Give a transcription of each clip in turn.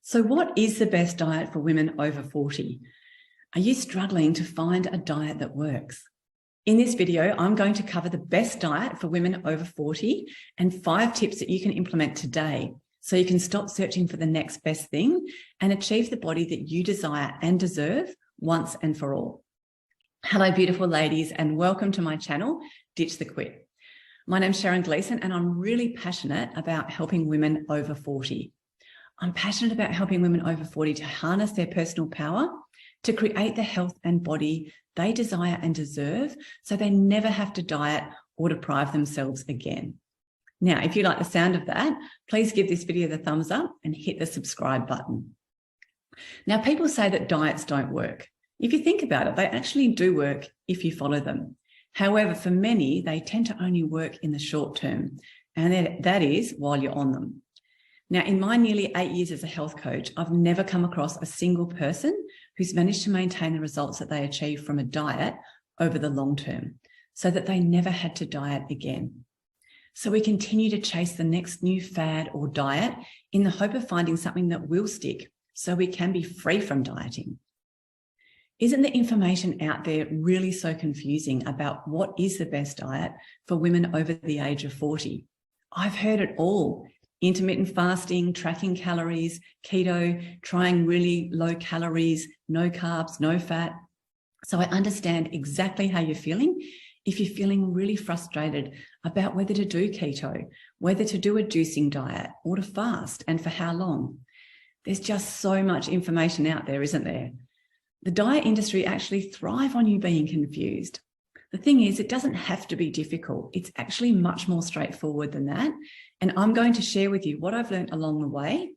So what is the best diet for women over 40? Are you struggling to find a diet that works? In this video, I'm going to cover the best diet for women over 40 and 5 tips that you can implement today so you can stop searching for the next best thing and achieve the body that you desire and deserve once and for all. Hello, beautiful ladies, and welcome to my channel, Ditch the Quit. My name's Sharon Gleeson, and I'm really passionate about helping women over 40. I'm passionate about helping women over 40 to harness their personal power, to create the health and body they desire and deserve so they never have to diet or deprive themselves again. Now, if you like the sound of that, please give this video the thumbs up and hit the subscribe button. Now, people say that diets don't work. If you think about it, they actually do work if you follow them. However, for many, they tend to only work in the short term, and that is while you're on them. Now, in my nearly 8 years as a health coach, I've never come across a single person who's managed to maintain the results that they achieve from a diet over the long term, so that they never had to diet again. So we continue to chase the next new fad or diet in the hope of finding something that will stick so we can be free from dieting. Isn't the information out there really so confusing about what is the best diet for women over the age of 40? I've heard it all. Intermittent fasting, tracking calories, keto, trying really low calories, no carbs, no fat. So I understand exactly how you're feeling if you're feeling really frustrated about whether to do keto, whether to do a juicing diet or to fast, and for how long. There's just so much information out there, isn't there? The diet industry actually thrive on you being confused. The thing is, it doesn't have to be difficult. It's actually much more straightforward than that. And I'm going to share with you what I've learned along the way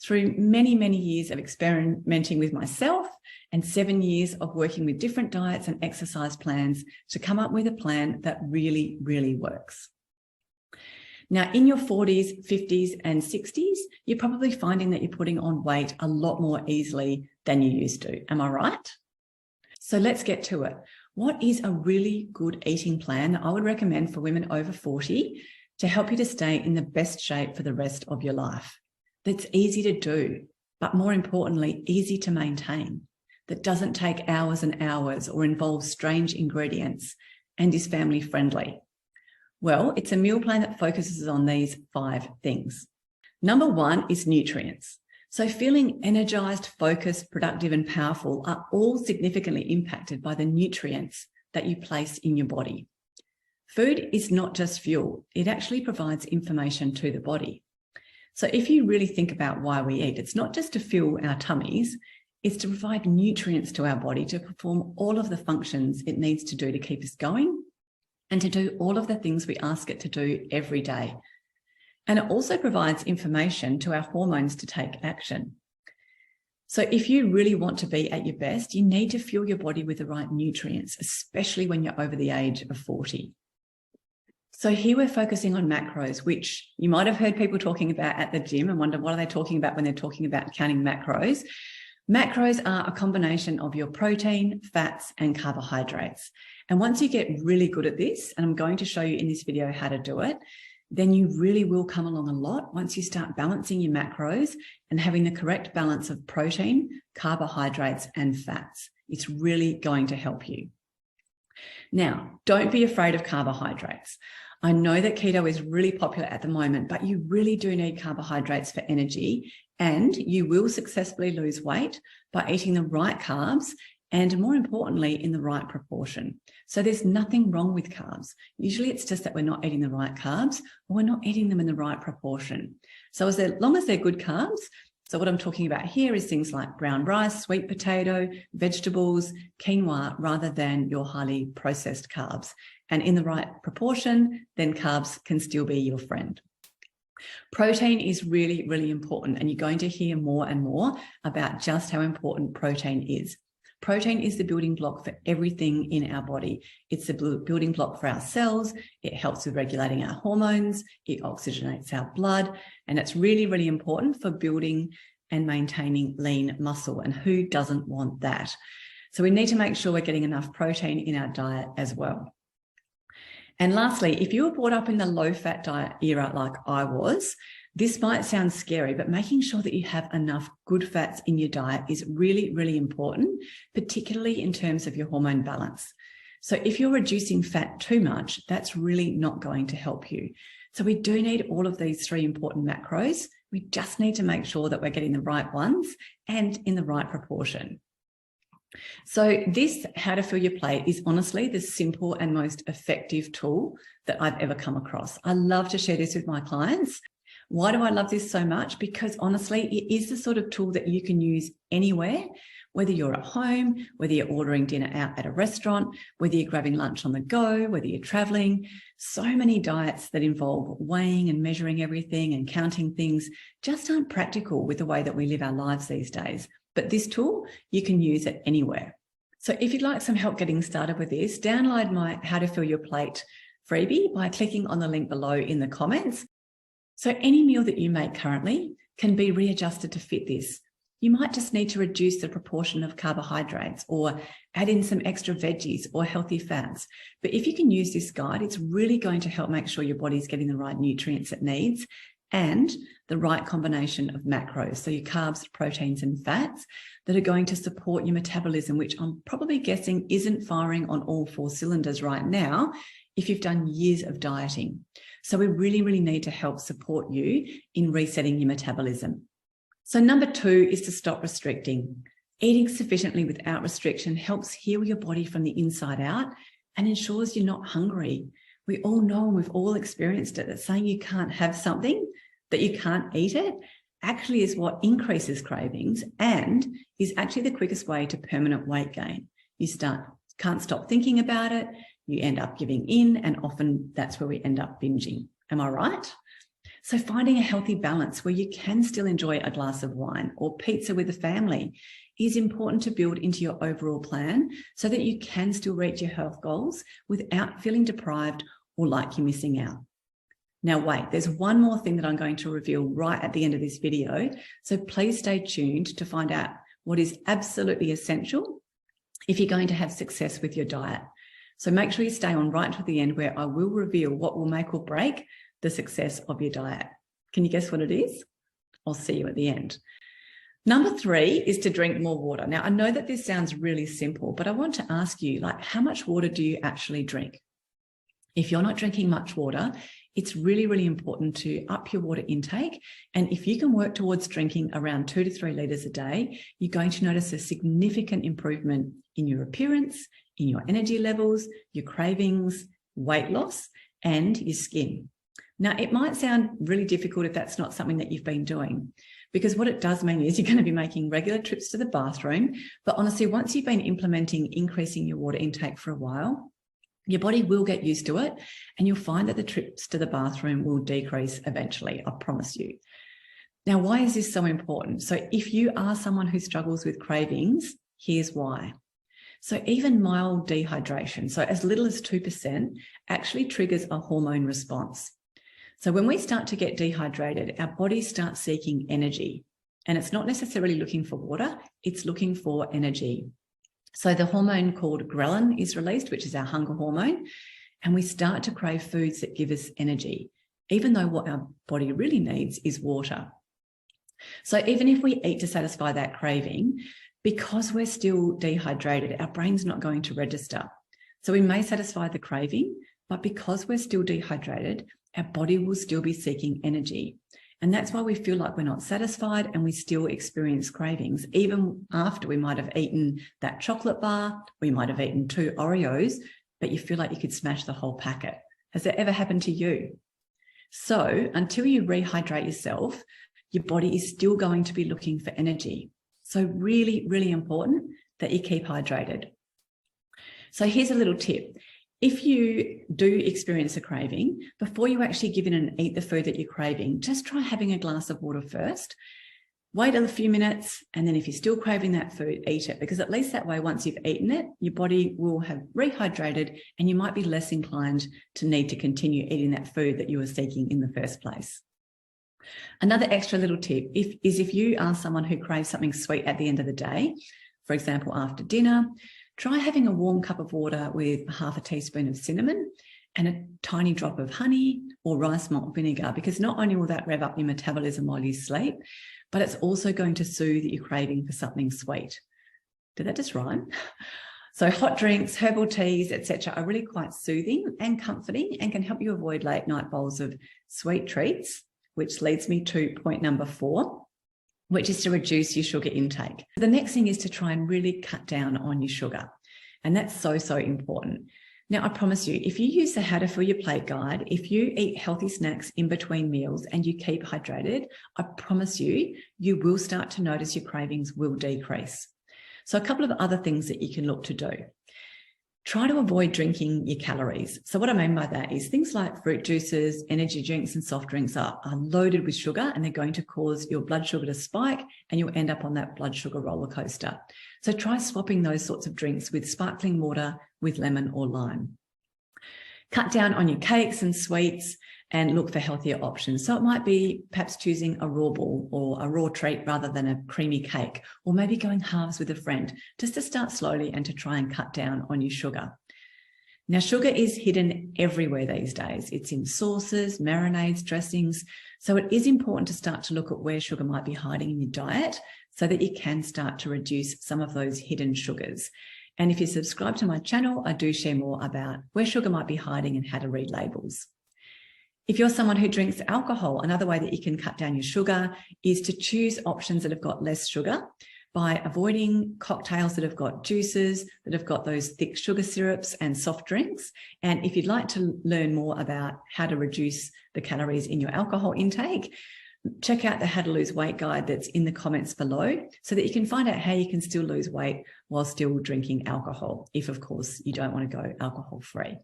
through many, many years of experimenting with myself and 7 years of working with different diets and exercise plans to come up with a plan that really, really works. Now, in your 40s, 50s, and 60s, you're probably finding that you're putting on weight a lot more easily than you used to. Am I right? So let's get to it. What is a really good eating plan that I would recommend for women over 40 to help you to stay in the best shape for the rest of your life? That's easy to do, but more importantly, easy to maintain, that doesn't take hours and hours or involves strange ingredients and is family friendly. Well, it's a meal plan that focuses on these 5 things. Number 1 is nutrients. So feeling energized, focused, productive, and powerful are all significantly impacted by the nutrients that you place in your body. Food is not just fuel. It actually provides information to the body. So if you really think about why we eat, it's not just to fuel our tummies, it's to provide nutrients to our body to perform all of the functions it needs to do to keep us going and to do all of the things we ask it to do every day. And it also provides information to our hormones to take action. So if you really want to be at your best, you need to fuel your body with the right nutrients, especially when you're over the age of 40. So here we're focusing on macros, which you might have heard people talking about at the gym and wonder what are they talking about when they're talking about counting macros. Macros are a combination of your protein, fats, and carbohydrates. And once you get really good at this, and I'm going to show you in this video how to do it, then you really will come along a lot once you start balancing your macros and having the correct balance of protein, carbohydrates, and fats. It's really going to help you. Now, don't be afraid of carbohydrates. I know that keto is really popular at the moment, but you really do need carbohydrates for energy, and you will successfully lose weight by eating the right carbs and, more importantly, in the right proportion. So there's nothing wrong with carbs. Usually it's just that we're not eating the right carbs or we're not eating them in the right proportion. So as long as they're good carbs, so what I'm talking about here is things like brown rice, sweet potato, vegetables, quinoa, rather than your highly processed carbs. And in the right proportion, then carbs can still be your friend. Protein is really, really important, and you're going to hear more and more about just how important protein is. Protein is the building block for everything in our body. It's the building block for our cells. It helps with regulating our hormones. It oxygenates our blood. And it's really, really important for building and maintaining lean muscle. And who doesn't want that? So we need to make sure we're getting enough protein in our diet as well. And lastly, if you were brought up in the low-fat diet era like I was, This might sound scary, but making sure that you have enough good fats in your diet is really, really important, particularly in terms of your hormone balance. So if you're reducing fat too much, that's really not going to help you. So we do need all of these 3 important macros. We just need to make sure that we're getting the right ones and in the right proportion. So this How to Fill Your Plate is honestly the simple and most effective tool that I've ever come across. I love to share this with my clients. Why do I love this so much? Because honestly, it is the sort of tool that you can use anywhere, whether you're at home, whether you're ordering dinner out at a restaurant, whether you're grabbing lunch on the go, whether you're traveling. So many diets that involve weighing and measuring everything and counting things just aren't practical with the way that we live our lives these days. But this tool, you can use it anywhere. So if you'd like some help getting started with this, download my How to Fill Your Plate freebie by clicking on the link below in the comments. So any meal that you make currently can be readjusted to fit this. You might just need to reduce the proportion of carbohydrates or add in some extra veggies or healthy fats. But if you can use this guide, it's really going to help make sure your body's getting the right nutrients it needs and the right combination of macros. So your carbs, proteins, and fats that are going to support your metabolism, which I'm probably guessing isn't firing on all 4 cylinders right now if you've done years of dieting. So we really, really need to help support you in resetting your metabolism. So number 2 is to stop restricting. Eating sufficiently without restriction helps heal your body from the inside out and ensures you're not hungry. We all know, and we've all experienced it, that saying you can't have something, that you can't eat it, actually is what increases cravings and is actually the quickest way to permanent weight gain. You can't stop thinking about it, you end up giving in, and often that's where we end up binging. Am I right? So finding a healthy balance where you can still enjoy a glass of wine or pizza with the family is important to build into your overall plan so that you can still reach your health goals without feeling deprived or like you're missing out. Now wait, there's one more thing that I'm going to reveal right at the end of this video. So please stay tuned to find out what is absolutely essential if you're going to have success with your diet. So make sure you stay on right to the end, where I will reveal what will make or break the success of your diet. Can you guess what it is? I'll see you at the end. Number 3 is to drink more water. Now, I know that this sounds really simple, but I want to ask you, how much water do you actually drink? If you're not drinking much water, it's really, really important to up your water intake. And if you can work towards drinking around 2 to 3 litres a day, you're going to notice a significant improvement in your appearance, in your energy levels, your cravings, weight loss, and your skin. Now, it might sound really difficult if that's not something that you've been doing, because what it does mean is you're going to be making regular trips to the bathroom. But honestly, once you've been implementing increasing your water intake for a while, your body will get used to it, and you'll find that the trips to the bathroom will decrease eventually, I promise you. Now, why is this so important? So if you are someone who struggles with cravings, here's why. So even mild dehydration, so as little as 2%, actually triggers a hormone response. So when we start to get dehydrated, our body starts seeking energy, and it's not necessarily looking for water, it's looking for energy. So the hormone called ghrelin is released, which is our hunger hormone, and we start to crave foods that give us energy, even though what our body really needs is water. So even if we eat to satisfy that craving, because we're still dehydrated, our brain's not going to register. So we may satisfy the craving, but because we're still dehydrated, our body will still be seeking energy. And that's why we feel like we're not satisfied and we still experience cravings, even after we might have eaten that chocolate bar, we might have eaten 2 Oreos, but you feel like you could smash the whole packet. Has that ever happened to you? So until you rehydrate yourself, your body is still going to be looking for energy. So really, really important that you keep hydrated. So here's a little tip. If you do experience a craving, before you actually give in and eat the food that you're craving, just try having a glass of water first. Wait a few minutes, and then if you're still craving that food, eat it, because at least that way, once you've eaten it, your body will have rehydrated and you might be less inclined to need to continue eating that food that you were seeking in the first place. Another extra little tip is if you are someone who craves something sweet at the end of the day, for example, after dinner, try having a warm cup of water with half a teaspoon of cinnamon and a tiny drop of honey or rice malt vinegar, because not only will that rev up your metabolism while you sleep, but it's also going to soothe your craving for something sweet. Did that just rhyme? So hot drinks, herbal teas, etc. are really quite soothing and comforting and can help you avoid late night bowls of sweet treats, which leads me to point number 4, which is to reduce your sugar intake. The next thing is to try and really cut down on your sugar. And that's so, so important. Now, I promise you, if you use the How to Fill Your Plate guide, if you eat healthy snacks in between meals and you keep hydrated, I promise you, you will start to notice your cravings will decrease. So a couple of other things that you can look to do. Try to avoid drinking your calories. So what I mean by that is things like fruit juices, energy drinks, and soft drinks are loaded with sugar, and they're going to cause your blood sugar to spike, and you'll end up on that blood sugar roller coaster. So try swapping those sorts of drinks with sparkling water with lemon or lime. Cut down on your cakes and sweets and look for healthier options. So it might be perhaps choosing a raw ball or a raw treat rather than a creamy cake, or maybe going halves with a friend, just to start slowly and to try and cut down on your sugar. Now, sugar is hidden everywhere these days. It's in sauces, marinades, dressings. So it is important to start to look at where sugar might be hiding in your diet so that you can start to reduce some of those hidden sugars. And if you subscribe to my channel, I do share more about where sugar might be hiding and how to read labels. If you're someone who drinks alcohol, another way that you can cut down your sugar is to choose options that have got less sugar by avoiding cocktails that have got juices, that have got those thick sugar syrups and soft drinks. And if you'd like to learn more about how to reduce the calories in your alcohol intake, check out the How to Lose Weight guide that's in the comments below so that you can find out how you can still lose weight while still drinking alcohol, if of course you don't want to go alcohol free.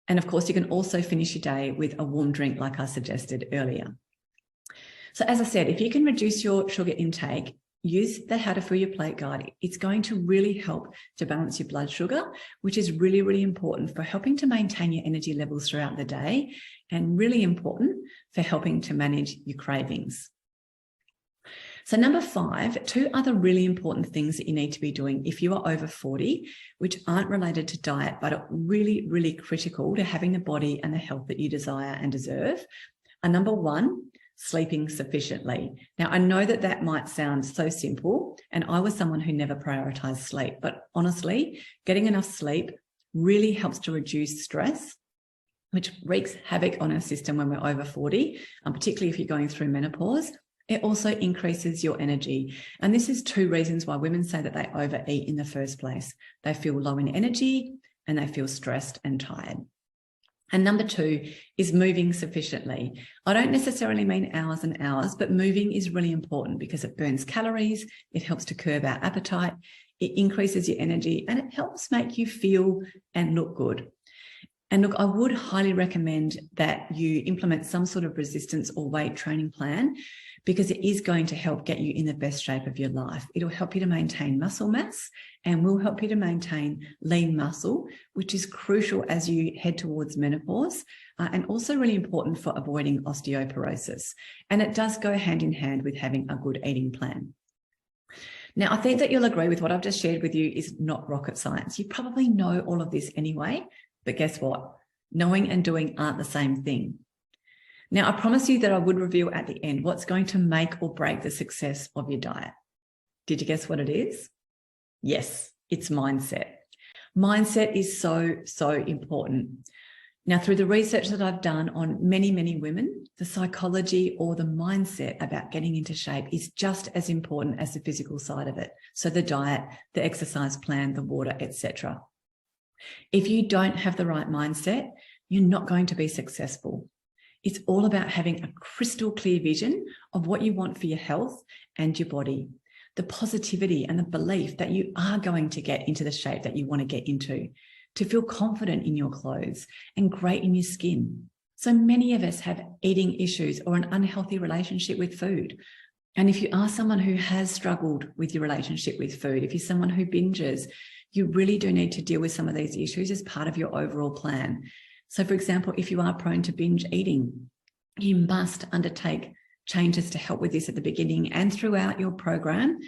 And of course, you can also finish your day with a warm drink like I suggested earlier. So as I said, if you can reduce your sugar intake, use the How to Fill Your Plate guide. It's going to really help to balance your blood sugar, which is really, really important for helping to maintain your energy levels throughout the day and really important for helping to manage your cravings. So number 5, 2 other really important things that you need to be doing if you are over 40, which aren't related to diet, but are really, really critical to having the body and the health that you desire and deserve, are number 1, sleeping sufficiently. Now, I know that that might sound so simple, and I was someone who never prioritized sleep, but honestly, getting enough sleep really helps to reduce stress, which wreaks havoc on our system when we're over 40, particularly if you're going through menopause. It also increases your energy. And this is 2 reasons why women say that they overeat in the first place. They feel low in energy and they feel stressed and tired. And number 2 is moving sufficiently. I don't necessarily mean hours and hours, but moving is really important because it burns calories, it helps to curb our appetite, it increases your energy, and it helps make you feel and look good. And look, I would highly recommend that you implement some sort of resistance or weight training plan because it is going to help get you in the best shape of your life. It'll help you to maintain muscle mass and will help you to maintain lean muscle, which is crucial as you head towards menopause and also really important for avoiding osteoporosis. And it does go hand in hand with having a good eating plan. Now, I think that you'll agree with what I've just shared with you is not rocket science. You probably know all of this anyway, but guess what? Knowing and doing aren't the same thing. Now, I promise you that I would reveal at the end what's going to make or break the success of your diet. Did you guess what it is? Yes, it's mindset. Mindset is so, so important. Now, through the research that I've done on many, many women, the psychology or the mindset about getting into shape is just as important as the physical side of it. So the diet, the exercise plan, the water, etc. If you don't have the right mindset, you're not going to be successful. It's all about having a crystal clear vision of what you want for your health and your body, the positivity and the belief that you are going to get into the shape that you want to get into, to feel confident in your clothes and great in your skin. So many of us have eating issues or an unhealthy relationship with food. And if you are someone who has struggled with your relationship with food, if you're someone who binges, you really do need to deal with some of these issues as part of your overall plan. So for example, if you are prone to binge eating, you must undertake changes to help with this at the beginning and throughout your program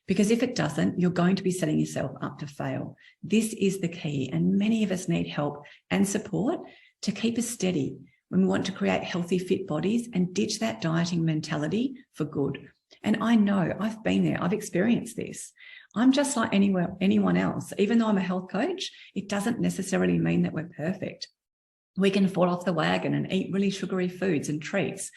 Because if it doesn't, you're going to be setting yourself up to fail. This is the key. And many of us need help and support to keep us steady when we want to create healthy, fit bodies and ditch that dieting mentality for good. And I know I've been there. I've experienced this. I'm just like anyone else. Even though I'm a health coach, it doesn't necessarily mean that we're perfect. We can fall off the wagon and eat really sugary foods and treats.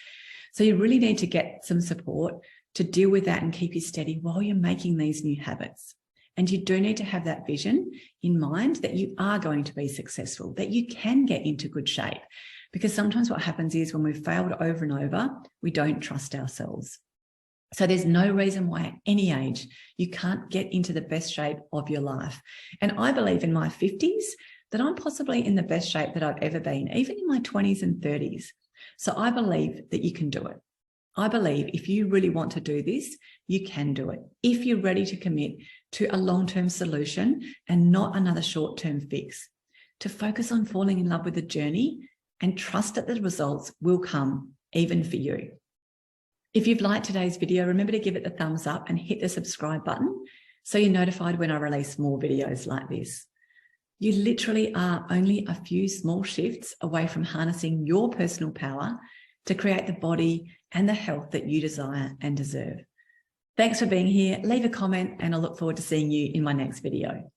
So you really need to get some support to deal with that and keep you steady while you're making these new habits. And you do need to have that vision in mind that you are going to be successful, that you can get into good shape. Because sometimes what happens is when we've failed over and over, we don't trust ourselves. So there's no reason why at any age you can't get into the best shape of your life. And I believe in my 50s that I'm possibly in the best shape that I've ever been, even in my 20s and 30s. So I believe that you can do it. I believe if you really want to do this, you can do it. If you're ready to commit to a long-term solution and not another short-term fix, to focus on falling in love with the journey and trust that the results will come even for you. If you've liked today's video, remember to give it the thumbs up and hit the subscribe button so you're notified when I release more videos like this. You literally are only a few small shifts away from harnessing your personal power to create the body and the health that you desire and deserve. Thanks for being here. Leave a comment and I look forward to seeing you in my next video.